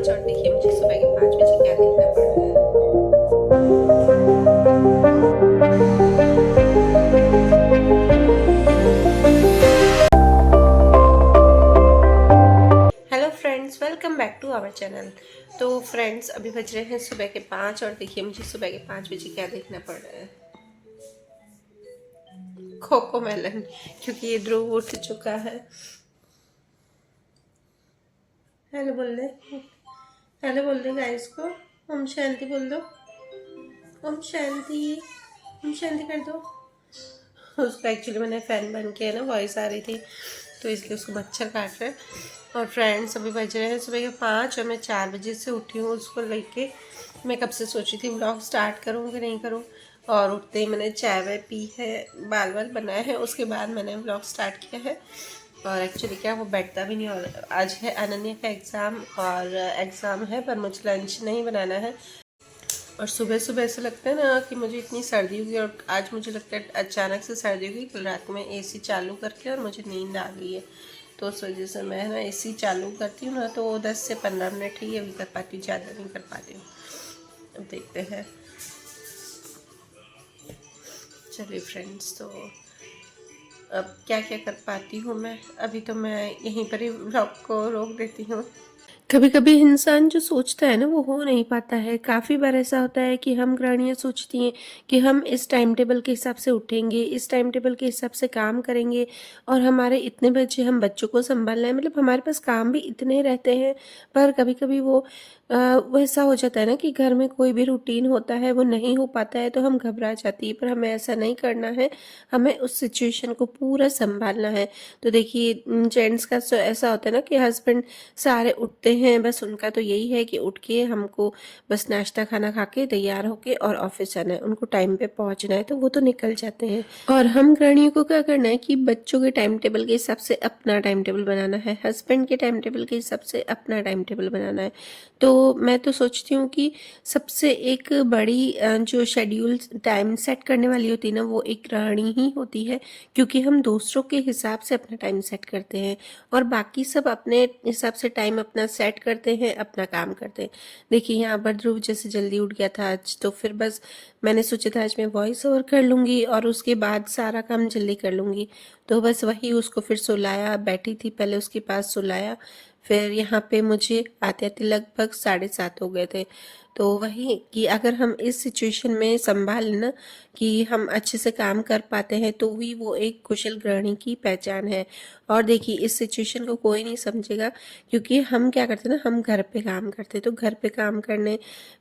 5 और देखिए मुझे सुबह के 5 बजे क्या देखना पड़ रहा है। Hello friends, welcome back to our channel. तो फ्रेंड्स, अभी बज रहे हैं सुबह के 5 और देखिए मुझे सुबह के 5 बजे क्या देखना पड़ रहा है। कोको मेलन, क्योंकि ये ध्रुव उठ चुका है। हेलो बोल दे, हेलो बोल दे गाइस को। ओम शांति बोल दो, ओम शांति, ओम शांति कर दो। उसको एक्चुअली मैंने फ़ैन बन के है ना वॉइस आ रही थी, तो इसलिए उसको मच्छर काट रहे हैं। और फ्रेंड्स, अभी बज रहे हैं सुबह के 5 और मैं 4 बजे से उठी हूँ उसको लेके। मैं कब से सोची थी व्लॉग स्टार्ट करूँ कि नहीं करूँ, और उठते ही मैंने चाय वाय पी है, बाल वाल बनाया है, उसके बाद मैंने व्लॉग स्टार्ट किया है। और एक्चुअली क्या वो बैठता भी नहीं। और आज है अनन्या का एग्ज़ाम, और एग्ज़ाम है पर मुझे लंच नहीं बनाना है। और सुबह सुबह ऐसा लगता है ना कि मुझे इतनी सर्दी हुई, और आज मुझे लगता है अचानक से सर्दी हुई। कल रात को मैं एसी चालू करके और मुझे नींद आ गई है, तो उस वजह से मैं ना एसी चालू करती हूँ ना तो 10 से 15 मिनट ही अभी कर पाती हूँ, ज़्यादा नहीं कर पाती हूँ। अब देखते हैं। चलिए फ्रेंड्स, तो अब क्या क्या कर पाती हूँ मैं। अभी तो मैं यहीं पर ही व्लॉग को रोक देती हूँ। कभी कभी इंसान जो सोचता है ना वो हो नहीं पाता है। काफ़ी बार ऐसा होता है कि हम गृहिणियाँ सोचती हैं कि हम इस टाइम टेबल के हिसाब से उठेंगे, इस टाइम टेबल के हिसाब से काम करेंगे, और हमारे इतने बच्चे, हम बच्चों को संभालना है, मतलब हमारे पास काम भी इतने रहते हैं। पर कभी कभी वो ऐसा हो जाता है ना कि घर में कोई भी रूटीन होता है वो नहीं हो पाता है, तो हम घबरा जाती है। पर हमें ऐसा नहीं करना है, हमें उस सिचुएशन को पूरा संभालना है। तो देखिए, जेंट्स का ऐसा होता है ना कि हस्बैंड सारे उठते हैं, बस उनका तो यही है कि उठ के हमको बस नाश्ता खाना खा के तैयार होके और ऑफिस जाना है, उनको टाइम पे पहुंचना है, तो वो तो निकल जाते हैं। और हम गृहिणियों को क्या करना है कि बच्चों के टाइम टेबल के हिसाब से अपना टाइम टेबल बनाना है, हस्बैंड के टाइम टेबल के हिसाब से अपना टाइम टेबल बनाना है। तो मैं तो सोचती हूँ कि सबसे एक बड़ी जो शेड्यूल टाइम सेट करने वाली होती है ना, वो एक गृहिणी ही होती है, क्योंकि हम दूसरों के हिसाब से अपना टाइम सेट करते हैं और बाकी सब अपने हिसाब से टाइम अपना सेट करते हैं, अपना काम करते हैं। देखिए, यहाँ पर ध्रुव जैसे जल्दी उठ गया था आज, तो फिर बस मैंने सोचा था आज मैं वॉइस ओवर कर लूँगी और उसके बाद सारा काम जल्दी कर लूँगी। तो बस वही उसको फिर सुलाया, बैठी थी पहले उसके पास सुलाया, फिर यहाँ पे मुझे आते आते लगभग 7:30 हो गए थे। तो वही कि अगर हम इस सिचुएशन में संभाल लें ना कि हम अच्छे से काम कर पाते हैं, तो ही वो एक कुशल गृहिणी की पहचान है। और देखिए, इस सिचुएशन को कोई नहीं समझेगा, क्योंकि हम क्या करते हैं ना, हम घर पे काम करते हैं, तो घर पे काम करने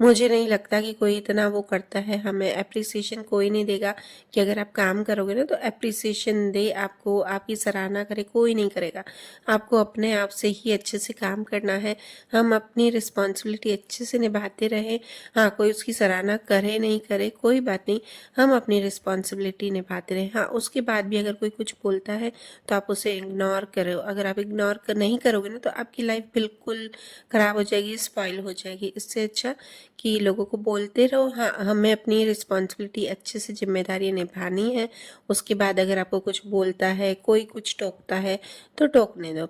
मुझे नहीं लगता कि कोई इतना वो करता है। हमें एप्रिसिएशन कोई नहीं देगा कि अगर आप काम करोगे ना तो एप्रिसिएशन दे आपको, आपकी सराहना करे, कोई नहीं करेगा। आपको अपने आप से ही अच्छे से काम करना है। हम अपनी रिस्पॉन्सिबिलिटी अच्छे से निभाते रहें। हाँ, कोई उसकी सराहना करे नहीं करे कोई बात नहीं, हम अपनी रिस्पॉन्सिबिलिटी निभाते रहें। हाँ, उसके बाद भी अगर कोई कुछ बोलता है तो आप उसे इग्नोर करो। अगर आप इग्नोर नहीं करोगे ना तो आपकी लाइफ बिल्कुल ख़राब हो जाएगी, स्पॉइल हो जाएगी। इससे अच्छा कि लोगों को बोलते रहो। हाँ, हमें अपनी रिस्पॉन्सिबिलिटी अच्छे से, जिम्मेदारी निभानी है। उसके बाद अगर आपको कुछ बोलता है, कोई कुछ टोकता है, तो टोकने दो।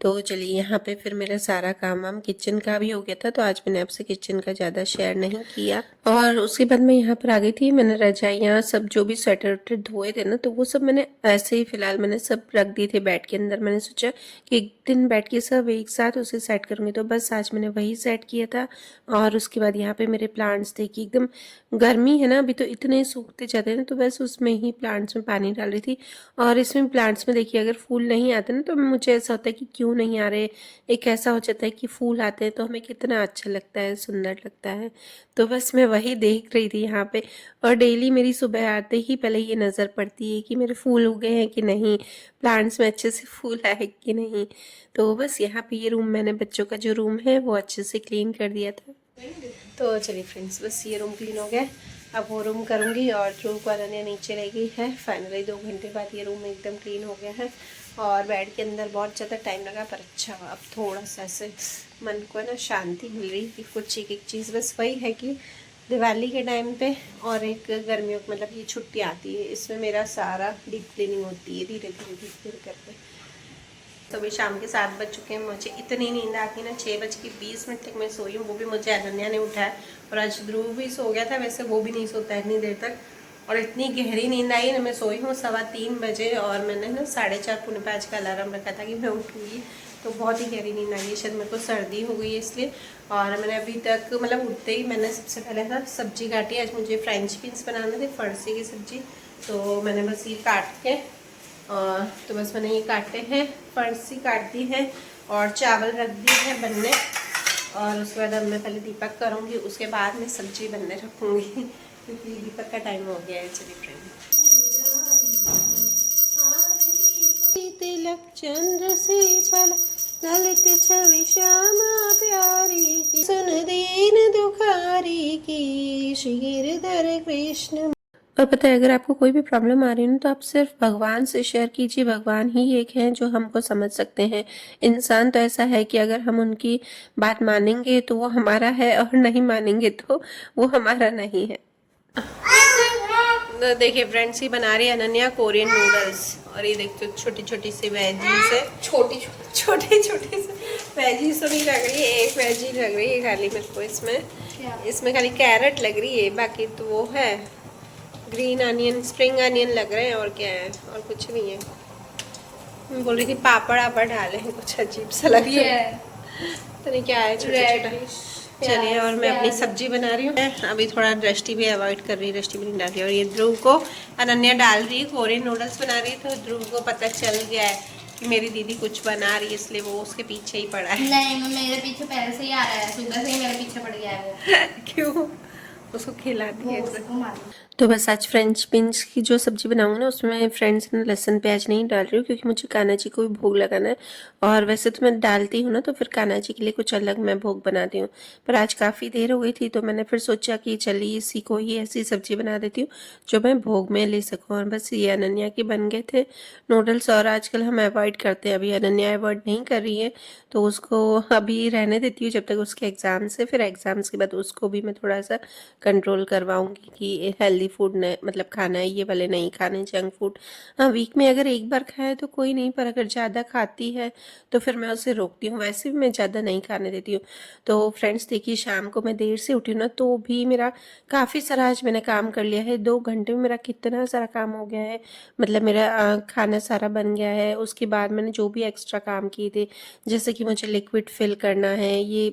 तो चलिए, यहाँ पे फिर मेरा सारा काम वाम किचन का भी हो गया था, तो आज मैंने आपसे किचन का ज़्यादा शेयर नहीं किया। और उसके बाद मैं यहाँ पर आ गई थी। मैंने रजाइयाँ सब जो भी स्वेटर वेटर धोए थे ना, तो वो सब मैंने ऐसे ही फिलहाल मैंने सब रख दिए थे बेड के अंदर। मैंने सोचा कि एक दिन बैठ के सब एक साथ उसे सेट करूँगी, तो बस आज मैंने वही सेट किया था। और उसके बाद यहाँ पे मेरे प्लांट्स देखिए, एकदम गर्मी है ना अभी, तो इतने सूखते जाते हैं ना, तो बस उसमें ही प्लांट्स में पानी डाल रही थी। और इसमें प्लांट्स में देखिए, अगर फूल नहीं आते ना तो मुझे ऐसा होता है कि क्यों नहीं आ रहे। एक ऐसा हो जाता है कि फूल आते हैं तो हमें कितना अच्छा लगता है, सुंदर लगता है। तो बस मैं वही देख रही थी यहाँ पे। और डेली मेरी सुबह आते ही पहले ये नज़र पड़ती है कि मेरे फूल उगे हैं कि नहीं, प्लांट्स में अच्छे से फूल आए कि नहीं। तो बस यहाँ पे ये रूम, मैंने बच्चों का जो रूम है वो अच्छे से क्लीन कर दिया था। तो चलिए फ्रेंड्स, बस ये रूम क्लीन हो गया। अब वो रूम करूँगी और ध्रुव को अनन्या नीचे रह गई है। फाइनली 2 घंटे बाद ये रूम एकदम क्लीन हो गया है। और बेड के अंदर बहुत ज़्यादा टाइम लगा, पर अच्छा अब थोड़ा सा ऐसे मन को ना शांति मिल रही कि कुछ एक एक चीज़। बस वही है कि दिवाली के टाइम पे और एक गर्मियों मतलब ये छुट्टी आती है, इसमें मेरा सारा डीप क्लीनिंग होती है, धीरे धीरे करके। तो अभी शाम के 7 बज चुके हैं। मुझे इतनी नींद आती ना, 6:20 तक मैं सोई हूँ। वो भी मुझे अनन्या ने उठाया और आज ध्रुव भी सो गया था, वैसे वो भी नहीं सोता इतनी देर तक। और इतनी गहरी नींद आई ना, मैं सोई हूँ 3:15 बजे और मैंने ना 4:30 का अलार्म रखा था कि मैं उठूँगी। तो बहुत ही गहरी नींद आई है, शायद मेरे को सर्दी हो गई है इसलिए। और मैंने अभी तक मतलब उठते ही मैंने सबसे पहले था सब्जी काटी। आज मुझे फ्रेंच बीन्स बनाने थे, फरसी की सब्जी। तो मैंने बस ये काट के और तो बस मैंने ये काटे हैं, फरसी काट दी है और चावल रख दिए हैं बनने। और उसके बाद अब मैं पहले दीपक करूँगी, उसके बाद मैं सब्जी बनने रखूँगी क्योंकि दीपक का टाइम हो गया है। चलिए फ्रेंड, तिलक चंद्र से छल ललित छवि श्यामा प्यारी की, सुन दीन दुखारी की, श्री गिरधर कृष्ण। और पता है, अगर आपको कोई भी प्रॉब्लम आ रही है ना, तो आप सिर्फ भगवान से शेयर कीजिए। भगवान ही एक हैं जो हमको समझ सकते हैं। इंसान तो ऐसा है कि अगर हम उनकी बात मानेंगे तो वो हमारा है और नहीं मानेंगे तो वो हमारा नहीं है। तो देखिए फ्रेंड्स, ये बना रही है अनन्या कोरियन नूडल्स। और ये देखते छोटी छोटी सी वेजीज है, छोटी छोटी सी वेजीज तो नहीं लग रही है, एक वेजी लग रही है खाली मेरे को। इसमें खाली कैरेट लग रही है, बाकी तो वो है ग्रीन अनियन, स्प्रिंग अनियन लग रहे हैं। और क्या है, और कुछ नहीं है। मैं बोल रही थी पापड़ आपड़ डाले हैं, कुछ अजीब सा लग रहा है, तो नहीं क्या है, छोटा। चलिए, और मैं अपनी सब्जी बना रही हूँ। अभी थोड़ा दृष्टि भी अवॉइड कर रही है, दृष्टि भी नहीं डाल रही। और ये ध्रुव को अनन्या डाल रही है, कोरियन नूडल्स बना रही है। तो ध्रुव को पता चल गया है कि मेरी दीदी कुछ बना रही है, इसलिए वो उसके पीछे ही पड़ा है। नहीं, मेरे पीछे पहले से ही आ रहा है, सुबह से ही मेरे पीछे पड़ गया है वो। क्यों? उसको खिलाती है। तो बस आज फ्रेंच बीन्स की जो सब्जी बनाऊंगी ना, उसमें फ्रेंड्स ने लहसुन प्याज नहीं डाल रही हूँ क्योंकि मुझे कान्हा जी को भी भोग लगाना है। और वैसे तो मैं डालती हूँ ना, तो फिर कान्हा जी के लिए कुछ अलग मैं भोग बनाती हूँ। पर आज काफ़ी देर हो गई थी तो मैंने फिर सोचा कि चलिए इसी को ही ऐसी सब्जी बना देती हूँ जो मैं भोग में ले सकूँ। और बस ये अनन्या के बन गए थे नूडल्स। और आजकल हम अवॉइड करते हैं, अभी अनन्या अवॉइड नहीं कर रही है तो उसको अभी रहने देती हूँ जब तक उसके एग्ज़ाम्स है। फिर एग्ज़ाम्स के बाद उसको भी मैं थोड़ा सा कंट्रोल करवाऊंगी कि हेल्दी फूड न मतलब खाना है, ये वाले नहीं खाने, जंक फूड। हाँ, वीक में अगर एक बार खाए तो कोई नहीं, पर अगर ज़्यादा खाती है तो फिर मैं उसे रोकती हूँ। वैसे भी मैं ज़्यादा नहीं खाने देती हूँ। तो फ्रेंड्स देखिए, शाम को मैं देर से उठी हूँ ना, तो भी मेरा काफ़ी सारा आज मैंने काम कर लिया है। 2 घंटे में मेरा कितना सारा काम हो गया है। मतलब मेरा खाना सारा बन गया है। उसके बाद मैंने जो भी एक्स्ट्रा काम किए थे, जैसे कि मुझे लिक्विड फिल करना है, ये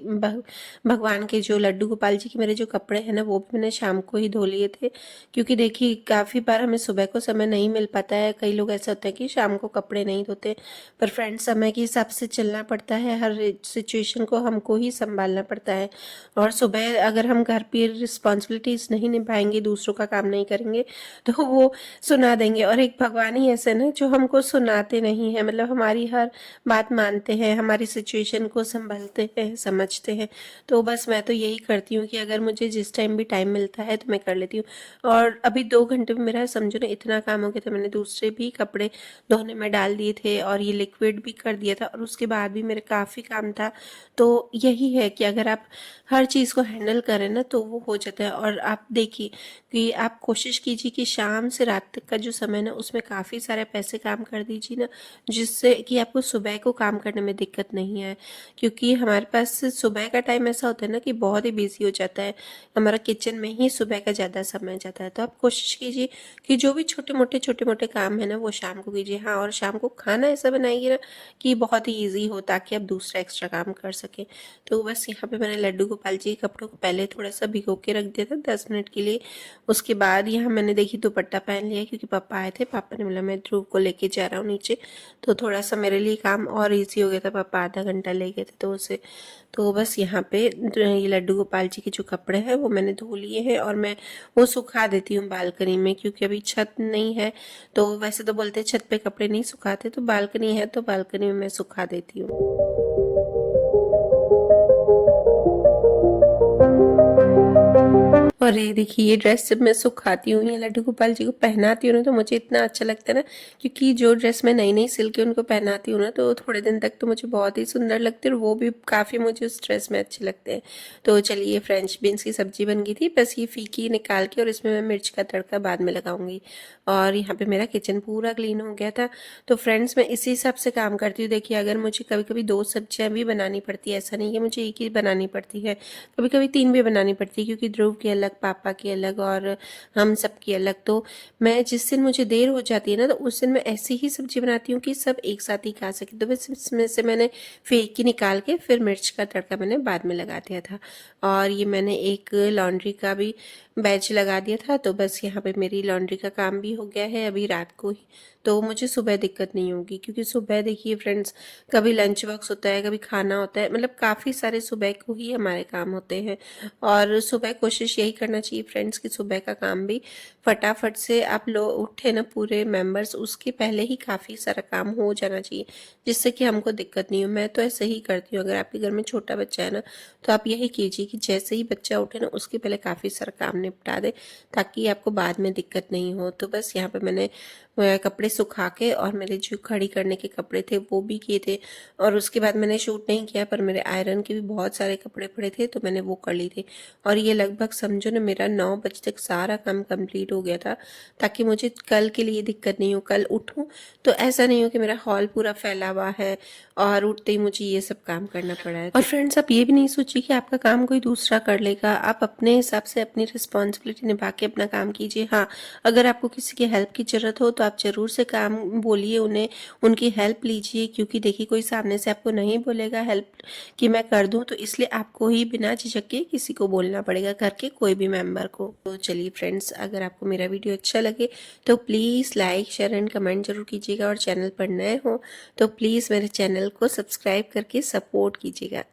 भगवान के जो लड्डू गोपाल जी के मेरे जो कपड़े हैं ना, वो भी मैंने शाम को ही धो लिए थे। क्योंकि देखिए काफ़ी बार हमें सुबह को समय नहीं मिल पाता है। कई लोग ऐसा होता है कि शाम को कपड़े नहीं धोते, पर फ्रेंड्स समय के हिसाब से चलना पड़ता है। हर सिचुएशन को हमको ही संभालना पड़ता है। और सुबह अगर हम घर पे रिस्पॉन्सिबिलिटीज़ नहीं निभाएंगे, दूसरों का काम नहीं करेंगे, तो वो सुना देंगे। और एक भगवान ही ऐसे ना जो हमको सुनाते नहीं है, मतलब हमारी हर बात मानते हैं, हमारी सिचुएशन को संभालते हैं, समझते हैं। तो बस मैं तो यही करती हूँ कि अगर मुझे जिस टाइम भी टाइम मिलता है तो मैं कर लेती हूँ। और अभी 2 घंटे में मेरा समझो ना इतना काम हो गया था। मैंने दूसरे भी कपड़े धोने में डाल दिए थे और ये लिक्विड भी कर दिया था, और उसके बाद भी मेरे काफ़ी काम था। तो यही है कि अगर आप हर चीज़ को हैंडल करें ना तो वो हो जाता है। और आप देखिए कि आप कोशिश कीजिए कि शाम से रात तक का जो समय ना, उसमें काफ़ी सारे पैसे काम कर दीजिए ना, जिससे कि आपको सुबह को काम करने में दिक्कत नहीं आए। क्योंकि हमारे पास सुबह का टाइम ऐसा होता है ना कि बहुत ही बिजी हो जाता है, हमारा किचन में ही सुबह का ज़्यादा समय जाता है। तो आप कोशिश कीजिए कि जो भी छोटे मोटे काम है ना, वो शाम को कीजिए। हाँ, और शाम को खाना ऐसा बनाइए ना कि बहुत ही ईजी हो, ताकि आप दूसरा एक्स्ट्रा काम कर सकें। तो बस यहाँ पे मैंने लड्डू गोपाल जी के कपड़ों को पहले थोड़ा सा भिगो के रख दिया था 10 मिनट के लिए। उसके बाद यहाँ मैंने देखी दुपट्टा पहन लिया क्योंकि पापा आए थे। पापा ने बोला मैं ध्रुव को लेके जा रहा हूँ नीचे, तो थोड़ा सा मेरे लिए काम और ईजी हो गया था। पापा आधा घंटा ले गए थे तो उसे, तो बस यहाँ पे ये लड्डू गोपाल जी के जो कपड़े हैं वो मैंने धो लिए हैं और मैं वो सुखा देती हूँ बालकनी में, क्योंकि अभी छत नहीं है। तो वैसे तो बोलते हैं छत पे कपड़े नहीं सुखाते, तो बालकनी है तो बालकनी में मैं सुखा देती हूँ। और और ये देखिए ये ड्रेस जब मैं सुखाती हूँ या लड्डू गोपाल जी को पहनाती हूँ ना तो मुझे इतना अच्छा लगता है ना, क्योंकि जो ड्रेस मैं नई नई सिल के उनको पहनाती हूँ ना तो थोड़े दिन तक तो मुझे बहुत ही सुंदर लगते हैं और वो भी काफ़ी मुझे उस ड्रेस में अच्छे लगते हैं। तो चलिए फ्रेंच बीन्स की सब्जी बन गई थी, बस ये फीकी निकाल के और इसमें मैं मिर्च का तड़का बाद में लगाऊंगी। और यहाँ पे मेरा किचन पूरा क्लीन हो गया था। तो फ्रेंड्स मैं इसी हिसाब से काम करती हूँ। देखिए अगर मुझे कभी कभी 2 सब्जियाँ भी बनानी पड़ती है, ऐसा नहीं कि मुझे एक ही बनानी पड़ती है, कभी कभी 3 भी बनानी पड़ती है, क्योंकि ध्रुव की अलग, पापा की अलग और हम सब की अलग। तो मैं जिस दिन मुझे देर हो जाती है ना तो उस दिन मैं ऐसी ही सब्जी बनाती हूँ कि सब एक साथ ही खा सके। तो बस इसमें से मैंने फेंक के निकाल के फिर मिर्च का तड़का मैंने बाद में लगा दिया था। और ये मैंने एक लॉन्ड्री का भी बैच लगा दिया था, तो बस यहाँ पे मेरी लॉन्ड्री का काम भी हो गया है अभी रात को ही। तो मुझे सुबह दिक्कत नहीं होगी, क्योंकि सुबह देखिए फ्रेंड्स कभी लंच बॉक्स होता है, कभी खाना होता है, मतलब काफ़ी सारे सुबह को ही हमारे काम होते हैं। और सुबह कोशिश यही करना चाहिए फ्रेंड्स कि सुबह का काम भी फटाफट से आप लोग उठे ना पूरे मेंबर्स, उसके पहले ही काफ़ी सारा काम हो जाना चाहिए, जिससे कि हमको दिक्कत नहीं हो। मैं तो ऐसे ही करती हूँ। अगर आपके घर में छोटा बच्चा है ना तो आप यही कीजिए कि जैसे ही बच्चा उठे ना उसके पहले काफ़ी सारा काम निपटा दे, ताकि आपको बाद में दिक्कत नहीं हो। तो बस यहाँ पे मैंने कपड़े सुखा के और मेरे जो खड़ी करने के कपड़े थे वो भी किए थे, और उसके बाद मैंने शूट नहीं किया, पर मेरे आयरन के भी बहुत सारे कपड़े पड़े थे तो मैंने वो कर ली थे। और ये लगभग समझो ना मेरा 9 बजे तक सारा काम कंप्लीट हो गया था, ताकि मुझे कल के लिए दिक्कत नहीं हो। कल उठूं तो ऐसा नहीं हो कि मेरा हॉल पूरा फैला हुआ है और उठते ही मुझे ये सब काम करना पड़ा है। और फ्रेंड्स आप ये भी नहीं सोचिए कि आपका काम कोई दूसरा कर लेगा, आप अपने हिसाब से अपनी रिस्पॉन्सिबिलिटी निभा के अपना काम कीजिए। हाँ, अगर आपको किसी की हेल्प की ज़रूरत हो तो आप ज़रूर से काम बोलिए उन्हें, उनकी हेल्प लीजिए, क्योंकि देखिए कोई सामने से आपको नहीं बोलेगा हेल्प कि मैं कर दूं, तो इसलिए आपको ही बिना झिझक के किसी को बोलना पड़ेगा, घर के कोई भी मेंबर को। तो चलिए फ्रेंड्स, अगर आपको मेरा वीडियो अच्छा लगे तो please like, share and comment जरूर कीजिएगा, और चैनल पर नए हो तो प्लीज़ मेरे चैनल को सब्सक्राइब करके सपोर्ट कीजिएगा।